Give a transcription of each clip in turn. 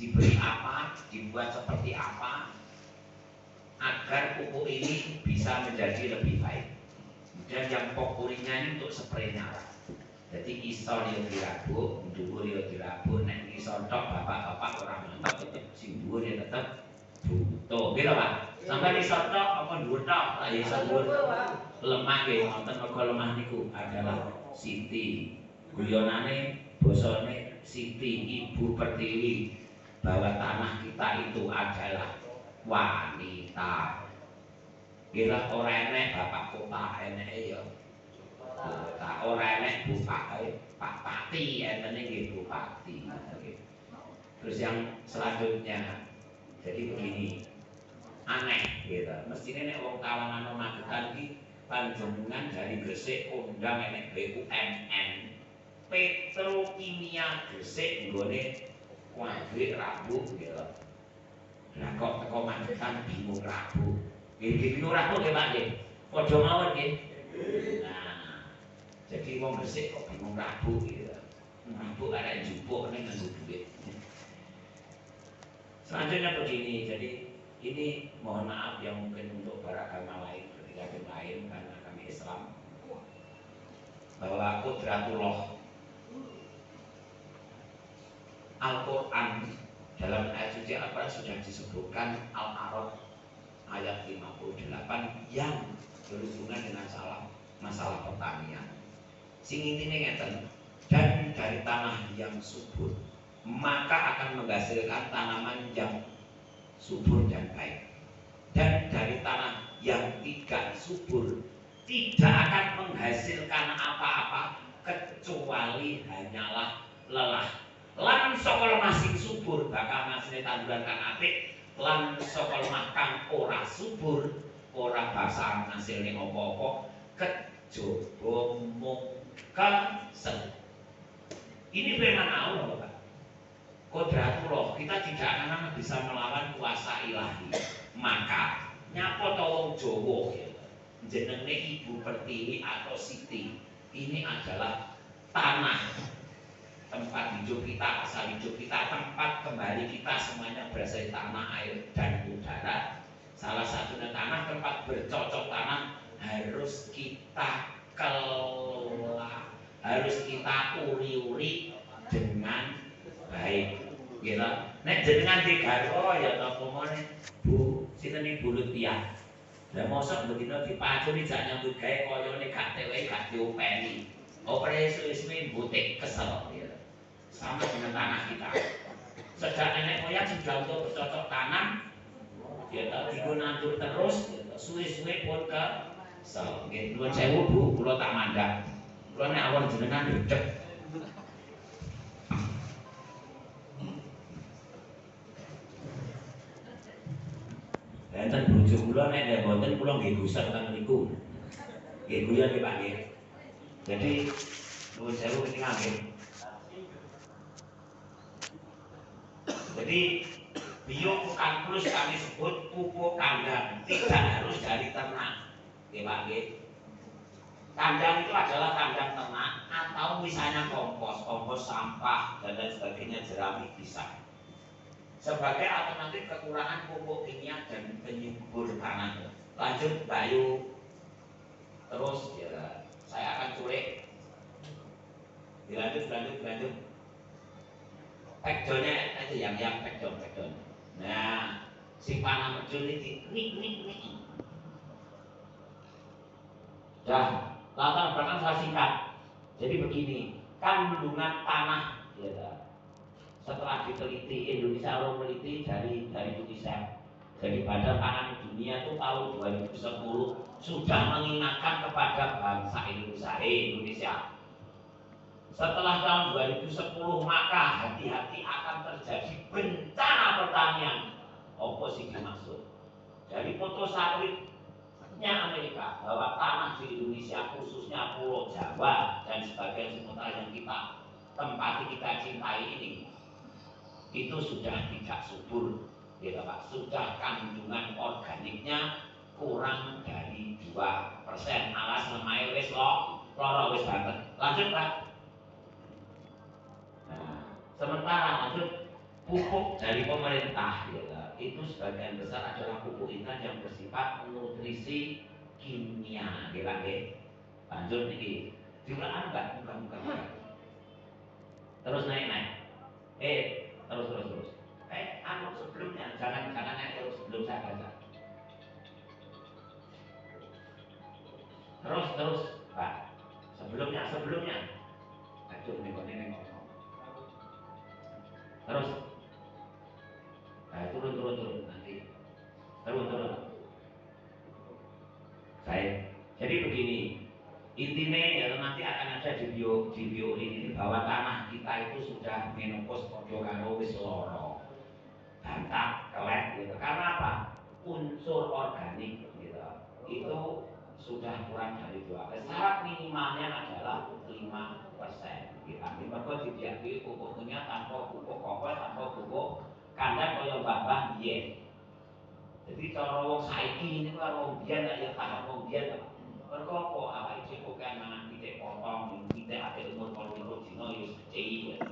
diberi apa, dibuat seperti apa, agar pupuk ini bisa menjadi lebih baik. Dan yang populinya ini untuk spraynya lah. Jadi isol yang dirabuk, dhuwur yang dirabuk, nek isol tok bapak-bapak orang mantap tetep sing dhuwur ya tetep butuh. Gitu Pak. Sampai isol tok apa dhuwur tok? Lah isol dhuwur lemah nggih wonten mergo lemah niku adalah Siti. Guyonane bosone Siti Ibu Pertiwi bahwa tanah kita itu adalah wanita. Gila ora enek bapak kota eneke ya. Tak ora enek bupati, Pak Pati entene nggih bupati. Terus yang selanjutnya jadi begini. Aneh gitu. Mestine nek wong kalangan Magetan iki panjenengan dari Gresik undang enek BUMN. Petrokimia Gresik nggone pabrik rabuk gitu. Lah kok teko Magetan bingung rabuk. Bingung rabuk nggih Pak nggih. Padha mawon nggih. Nah, jadi wong Gresik kok bingung rabuk gitu. Rabuk arek njupuk ning nganggo duit. Selanjutnya begini, jadi ini mohon maaf yang mungkin untuk beragama lain, ketika lain karena kami Islam, bahwa Qudratullah Al-Quran dalam ayat suci Al-Quran sudah disebutkan Al-A'raf ayat 58 yang berhubungan dengan masalah pertanian. Sing intine ngeten, dan dari tanah yang subur maka akan menghasilkan tanaman yang subur dan baik. Dan dari tanah yang tidak subur tidak akan menghasilkan apa-apa kecuali hanyalah lelah. Lan saka lemah sing subur bakal ngasilke tanduran kang apik, lan saka lemah kang ora subur ora bakal ngasilne apa-apa kejaba mung kesel. Ini firman Allah, Bapak. Qudratullah, kita tidak akan bisa melawan kuasa ilahi. Maka nyapa to wong Jawa ya. Jenenge Ibu Pertiwi atau Siti. Ini adalah tanah tempat hidup kita, asal hidup kita, tempat kembali kita semuanya berasal dari tanah, air, dan udara. Salah satunya tanah, tempat bercocok tanam harus kita kelola, harus kita uri-uri dengan baik. Gitu. Nek jenengan digaro ya napa meneh Bu, sinten Ibu Lutfiah. Lah mosok begitu dipacuni jak nyambut gawe koyone gak tewe gak diopeni. Opere suwe-suwe butik kesel ya. Sama dengan tanah kita. Sejak nenek moyang sudah untuk bercocok tanam, ya digo nandur terus, suwe-suwe pun kesel. Nggih, nuwun sewu Bu, kula tak mandhap. Kula nek awon jenengan dedeg. Enten bojo kula nek nek mboten kula nggih gusar teng niku. Nggih guyon nggih Pak nggih. Jadi nuwun sewu iki nggih. Jadi biofukan plus kami sebut pupuk kandang, tidak harus dari ternak. Nggih Pak nggih. Kandang itu adalah kandang ternak atau misalnya kompos sampah dan lain sebagainya, jerami bisa. Sebagai alternatif kekurangan pupuk kimia dan penyubur tanah. Lanjut Bayu, terus ya saya akan culik. Dilanjut. Pekdonya itu yang pekdon. Nah, si panah medun ini nik. Dah, latar belakang saya singkat. Jadi begini, kandungan tanah ya. Setelah diteliti Indonesia, orang meneliti dari UNICEF. Jadi Badan Pangan Dunia itu tahun 2010 sudah mengingatkan kepada bangsa Indonesia. Setelah tahun 2010 maka hati-hati akan terjadi bencana pertanian. Apa sih dimaksud? Dari foto satelitnya Amerika bahwa tanah di Indonesia khususnya Pulau Jawa dan sebagian Sumatera yang kita tempati, kita cintai ini itu sudah tidak subur, ya Pak. Sudah kandungan organiknya kurang dari 2%. Alas lemai wis loro wis banget. Lanjut Pak. Nah, sementara lanjut pupuk dari pemerintah ya, itu sebagian besar adalah pupuk intan yang bersifat nutrisi kimia ya, lanjut nih juga enggak bukan terus naik terus sebelumnya jangan naik terus sebelum saya baca terus Pak sebelumnya aduh ini ngomong terus turun nanti turun saya jadi begini intinya ya nanti akan ada di bio ini bahwa tanah kita itu sudah menopause podo karo wis loro bantah kelek gitu karena apa unsur organik gitu itu sudah kurang dari 2%. Syarat minimalnya adalah 5%. Kita mergo didiaki pupuknya tanpa pupuk kompos tanpa pupuk kandang kaya mbah-mbah biyen. Jadi cara wong saiki ini karo wong biyen ya tahap wong biyen. Mergo apa awake dhewe kok mangan pitik potong, pitik ate umur 25 dina ya gede.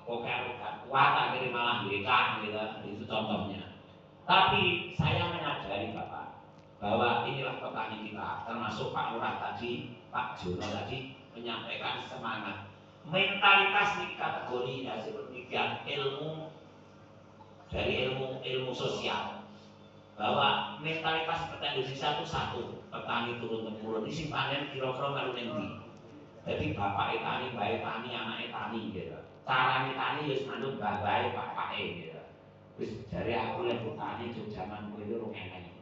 Kok karo kuat akhirnya malah becak gitu. Itu contohnya. Tapi saya menyadari Bapak bahwa inilah petani kita, termasuk Pak Lurah tadi, Pak Jono tadi menyampaikan semangat. Mentalitas di kategori hasil penelitian ilmu dari ilmu sosial bahwa mentalitas petani Indonesia itu satu, petani turun temurun isi panen kira-kira karo ning. Jadi bapak tani, bae tani, anake tani gitu. Carane tani ya manut bae bapake gitu. Wis jare aku lek tani juk jaman kowe yo ngene.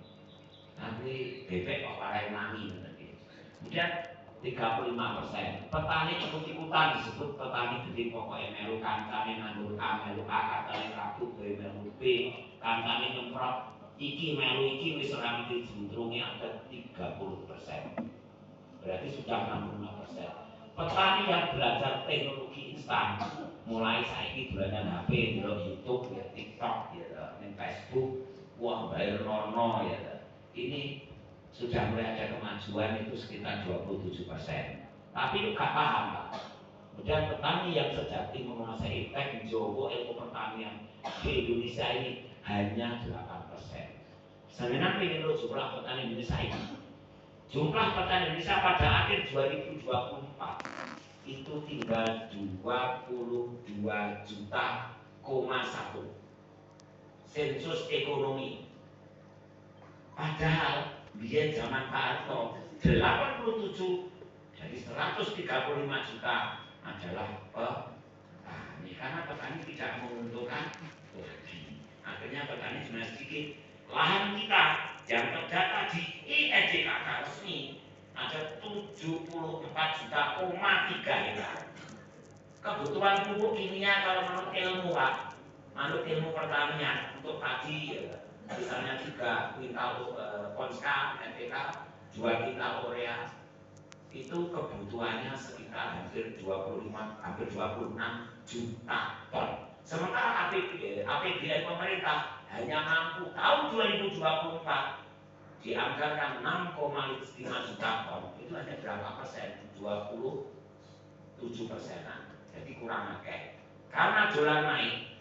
Nanti bebek kok parai nami nanti. Kemudian 35%. Petani ikut-ikutan disebut petani gede pokoknya melu kancane nandur A, melu A, kancane rabuk, melu B, kancane nyemprot iki melu iki wis ora mesti jendrunge ada 30%. Berarti sudah 65%. Petani yang belajar teknologi instan, mulai saiki dolanan HP, delok YouTube, ya TikTok, ya Facebook, wah bayar nono ya. Ini sudah mulai ada kemajuan itu sekitar 27%. Tapi itu gak paham Pak. Kemudian petani yang sejati menguasai teknik Jawa ilmu pertanian di Indonesia ini hanya 8%. Sebenarnya ini loh jumlah petani Indonesia ini. Jumlah petani Indonesia pada akhir 2024 itu tinggal 22 juta, 1. Sensus ekonomi. Padahal dia zaman Pak Harto 87 dari 135 juta adalah petani karena petani tidak menguntungkan rugi. Akhirnya petani cuma sedikit. Lahan kita yang terdata di IEDKK resmi ada 74 juta, 3 hektar. Kebutuhan pupuk kimia kalau menurut ilmu Pak, menurut ilmu pertanian untuk padi ya. Misalnya 3 kuintal Ponska, NPK, 2 kuintal urea, itu kebutuhannya sekitar hampir 26 juta ton. Sementara APBN pemerintah hanya mampu tahun 2024 dianggarkan 6,5 juta ton. Itu hanya berapa persen? 27%. Jadi kurang akeh. Karena dolar naik,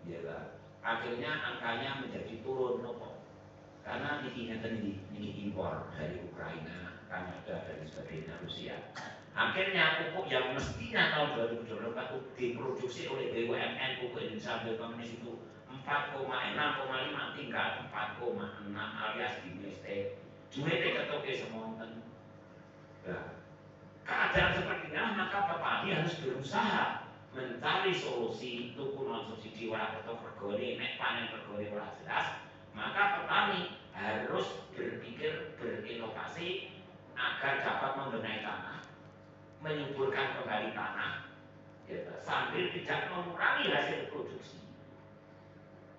ya akhirnya angkanya menjadi turun nopo karena niki impor dari Ukraina, Kanada dan sebagainya, Rusia. Akhirnya pupuk yang mestinya tahun 2024 diproduksi oleh BUMN Pupuk Indonesia Biokomunis itu 4,6,5 tinggal 4,6 alias dimeste duitnya ketoke semonten. Nah, keadaan seperti ini maka petani harus berusaha mencari solusi tuku non subsidi ora ketok regane nek panen regane ora jelas, maka petani harus berpikir berinovasi agar dapat membenahi tanah, menyuburkan kembali tanah, ya, sambil tidak mengurangi hasil produksi.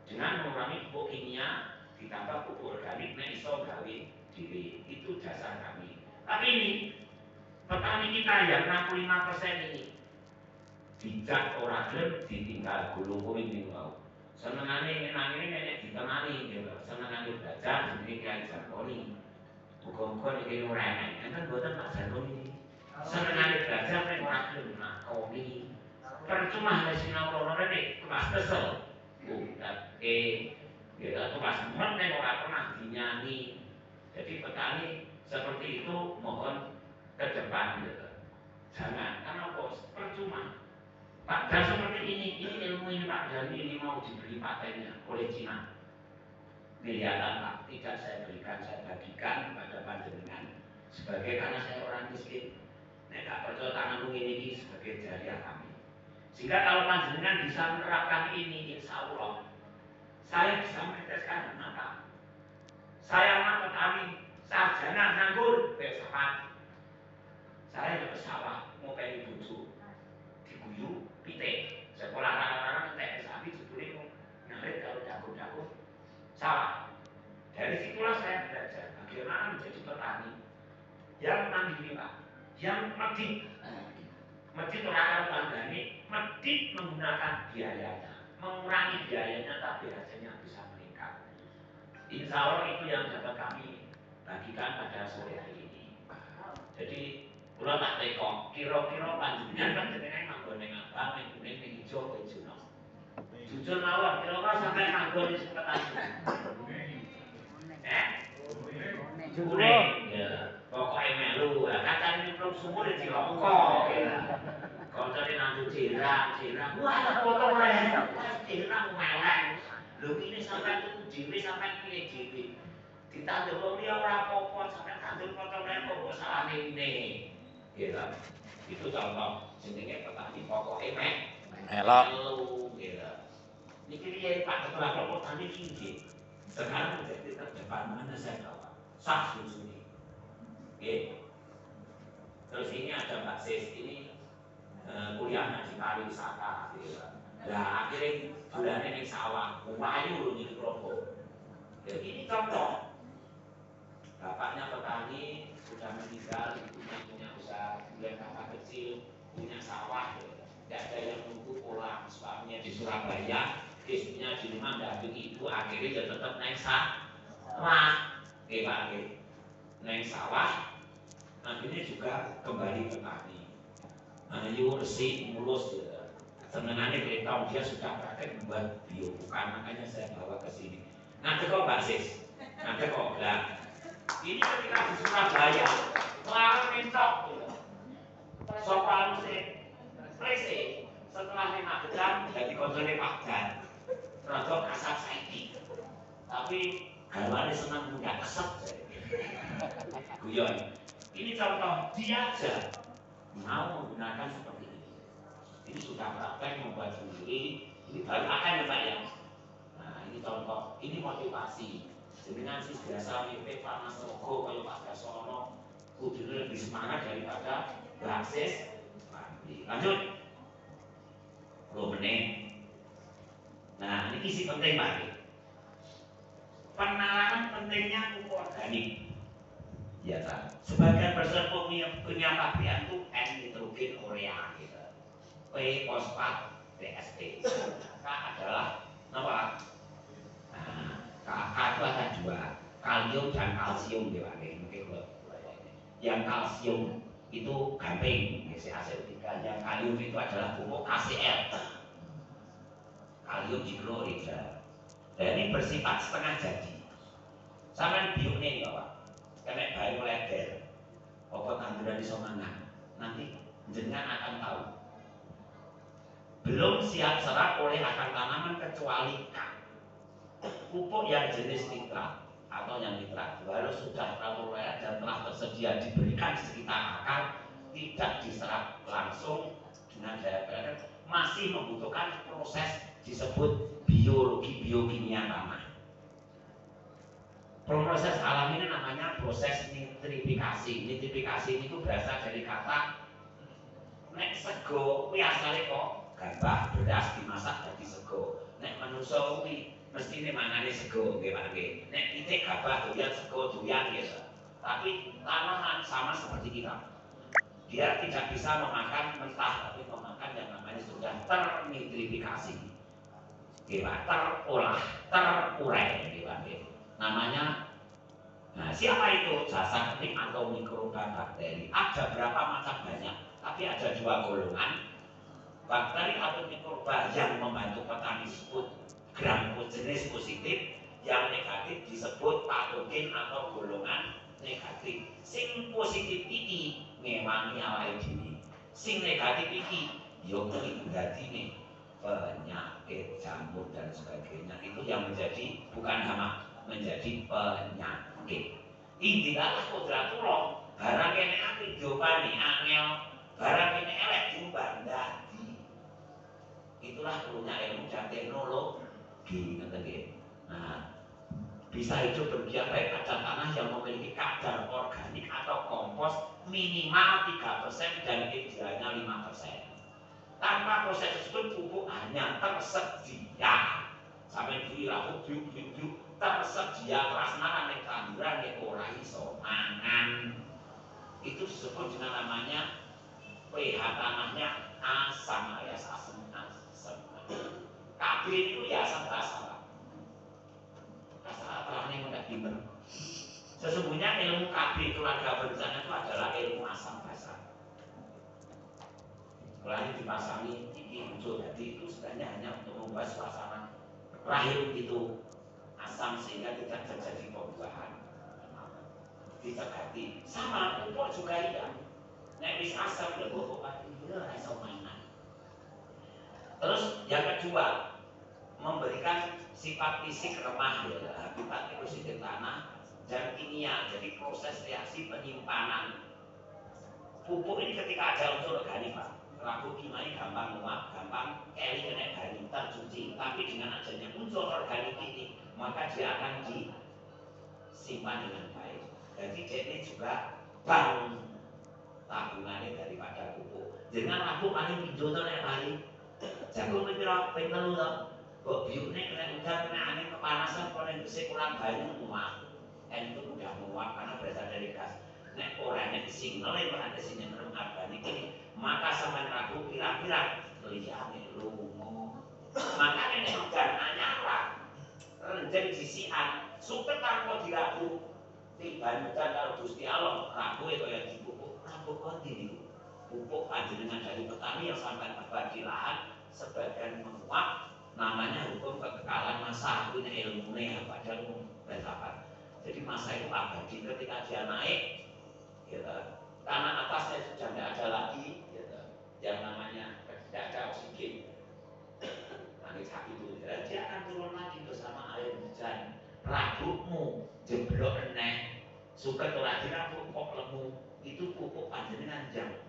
Dengan mengurangi pupuk kimia ditambah pupuk organik, nek iso gawe dhewe, itu dasar kami. Tapi ini petani kita yang 65% ini dijak ora gelem ditinggal gulung kuning niku wau. Senengane nangine nek ditemani gitu. Senengane belajar jenenge Kyai Sarkoni. Muga-muga niki ora enak. Enten mboten Pak Sarkoni. Senengane belajar nek ora gelem nakoni. percuma sinau loro ini kelas kesel. Itu pas nek ora pernah dinyanyi. Jadi petani seperti itu mohon ke depan gitu. Jangan, karena bos percuma. Pak Dan seperti ini ilmu ini Pak Dan ini mau diberi patennya oleh Cina. Kelihatan Pak, tidak saya berikan, saya bagikan kepada panjenengan sebagai karena saya orang miskin. Nek gak percaya tanganmu ini sebagai jariah kami. Sehingga kalau panjenengan bisa menerapkan ini, insya Allah saya bisa meneteskan mata. Saya mah petani, sarjana nganggur, besok saya ke sawah mau pengen bucu, diguyu, pite, sekolah rara-rara entek sapi jebule ngarit kalau dagu-dagu sawah. Dari situlah saya belajar bagaimana menjadi petani yang mandiri Pak, yang medit. Medit orang tanggani, medit menggunakan biayanya, mengurangi biayanya tapi hasilnya bisa meningkat. Insya Allah itu yang dapat kami bagikan pada sore hari ini. Jadi kula tak teko, kira-kira panjenengan manggon ning abang, ning kuning, ning ijo, ning juno. Jujur mawon, kira-kira sampai manggon di sekitar kuning. Ya, pokoke melu. Kacane nyemplung sumur di rokok. Koncone nang jirang. Wah, foto oleh. Jirang melek. Lho ini sampai tuku dhewe sampai pilih dhewe. Ditandur wong liya ora apa-apa sampai tandur potongane kok salahne ngene. Gitu. Itu contoh jenenge petani pokoke melok. Gitu. Niki piye Pak Ketua Kelompok Tani iki? Sekarang menjadi terdepan mana saya tahu sah susuni. Oke. Terus ini ada Mbak Sis ini kuliahnya di pariwisata. Nah akhirnya bulannya di sawah, umayu loh di kelompok. Jadi ini contoh. Bapaknya petani sudah meninggal, ibunya punya usaha, kemudian kakak kecil punya sawah. Tidak ada yang nunggu pulang, suaminya di Surabaya, istrinya di rumah damping ibu, akhirnya dia tetap naik sawah. Naik sawah, akhirnya juga kembali petani. Ayu resik, mulus, senengannya kelihatan dia sudah praktek membuat biobukan, makanya saya bawa ke sini. Nanti kok Mbak Sis, nanti kok enggak. Ini ketika di Surabaya, larang mentok, sopan sih, presi. Setelah 5 jam jadi kontrolnya Pak Dan, rodok kasar saiki. Tapi garwane senang muda kesep. Guyon. Ini contoh dia aja mau menggunakan seperti ini. Ini sudah praktek membuat sendiri. Ini baru akan ya Pak ya. Nah ini contoh, ini motivasi. Dengan sih biasa mimpi Pak Nasrogo kalau Pak Gasono kudune lebih semangat daripada basis. Lanjut. Nah ini isi penting Pak. Penalaran pentingnya pupuk organik. Ya kan. Sebagian besar punya pabrikan itu N-nitrogen urea gitu. P fosfat DSP. K adalah apa? K itu ada 2, kalium dan kalsium ya Pak. Yang kalsium itu gamping, CaCO3. Yang kalium itu adalah pupuk KCl. Kalium diklorid. Dan ini bersifat setengah jadi. Sampai biokne ya Pak. Karena baru leder. Apa tanduran iso mangan. Nanti jenengan akan tahu. Belum siap serap oleh akar tanaman kecuali pupuk yang jenis nitrat atau yang nitrat. Walau sudah terlalu layak dan telah tersedia diberikan di sekitar akar, tidak diserap langsung dengan daya masih membutuhkan proses disebut biologi biokimia tanah. Proses alam ini namanya proses nitrifikasi. Nitrifikasi itu berasal dari kata nek sego kuwi asale kok gabah beras dimasak jadi sego. Nek manusa kuwi mestine mangane sego nggih Pak nggih. Nek pitik gabah doyan sego doyan gitu. Tapi tanaman sama seperti kita. Dia tidak bisa memakan mentah tapi memakan yang namanya sudah ternitrifikasi. Nggih Pak, terolah, terurai nggih Pak nggih. Namanya, nah siapa itu? Jasa ketik atau mikroba bakteri. Ada berapa macam banyak, tapi ada 2 golongan. Bakteri atau mikroba yang membantu petani disebut gram jenis positif, yang negatif disebut patogen atau golongan negatif. Sing positif iki ngewangi awake dhewe. Sing negatif iki yo kuwi dadine penyakit jamur dan sebagainya. Itu yang menjadi bukan hama, menjadi penyakit. Intilah kodratullah, barang kene apik diopani angel, barang kene elek diubandati. Itulah perlunya ilmu dan teknologi, ngerti nggih? Nah, bisa hidup bergiat baik pada tanah yang memiliki kadar organik atau kompos minimal 3% dan idealnya 5%. Tanpa proses tersebut pupuk hanya tersedia. Sampai duwi rawuh biuk tersedia prasmanan ning tanduran nek ora iso mangan. Itu disebut dengan namanya pH tanahnya asam alias asam. KB itu ya asam basa. Masalahnya mudah pinter. Sesungguhnya ilmu KB keluarga berencana itu adalah ilmu asam basa. Mulai dipasangi ini muncul, jadi itu sebenarnya hanya untuk membuat suasana rahim itu asam sehingga tidak terjadi pembuahan. Dicegati. Sama pupuk juga iya. Nek wis asam ya pupuk padi ora iso mangan. Terus yang kedua, memberikan sifat fisik remah ya, habitat ekosistem tanah dan kimia. Jadi proses reaksi penyimpanan pupuk ini ketika ada unsur organik Pak, rabu kimia gampang menguap, gampang keli kena banyu tercuci. Tapi dengan adanya unsur organik ini, maka dia akan disimpan dengan baik. Jadi ini juga bank tabungannya daripada pupuk. Dengan rabu paling pinjol nek paling jagung pira ping 3 to. Kok biuknya kena udan, kena angin, kepanasan, kalau bersih kurang banyak muak. Itu mudah muak karena berasal dari gas. Nek orangnya disignal yang ada sinyal organik ini, maka sampai ragu kira-kira liane lungo. Maka ini udan anyara, renjeng sisian, supet tanpa diragu. Tiba udan kalau Gusti Allah, ragu itu yang dipupuk, ragu kondi. Pupuk panjenengan dari petani yang sampai terbagi lahan, sebagian menguap. Namanya hukum kekekalan masa, ini ilmunya padahal bersahabat. Jadi masa itu abadi ketika dia naik, gitu. Tanah atasnya sudah tidak ada lagi, gitu. Yang namanya tidak ada oksigen. Naik itu, dan dia akan turun lagi bersama air hujan. Rambutmu jeblok eneh, suka lagi rambut kok lemu, itu pupuk panjenengan jam.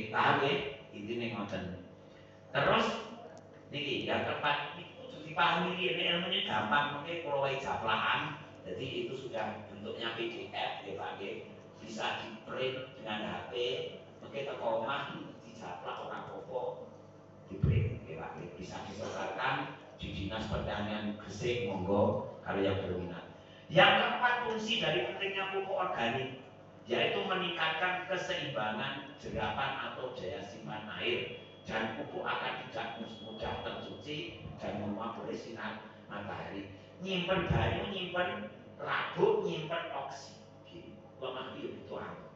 Paham ya? Intinya ngoten. Terus niki yang keempat itu dipahami ini ilmunya gampang, mungkin kalau japlakan, jadi itu sudah bentuknya PDF ya Pak, bisa di print dengan HP, mungkin teko omah dijaplak orang pokok di print ya Pak, bisa disebarkan di dinas pertanian Gresik, monggo kalau yang berminat. Yang keempat, fungsi dari pentingnya pupuk organik yaitu meningkatkan keseimbangan jerapan atau daya simpan air, dan pupuk akan tidak mudah tercuci dan menguap oleh sinar matahari. Nyimpen banyu, nyimpen rabuk, nyimpen oksigen. Lemah itu butuh apa?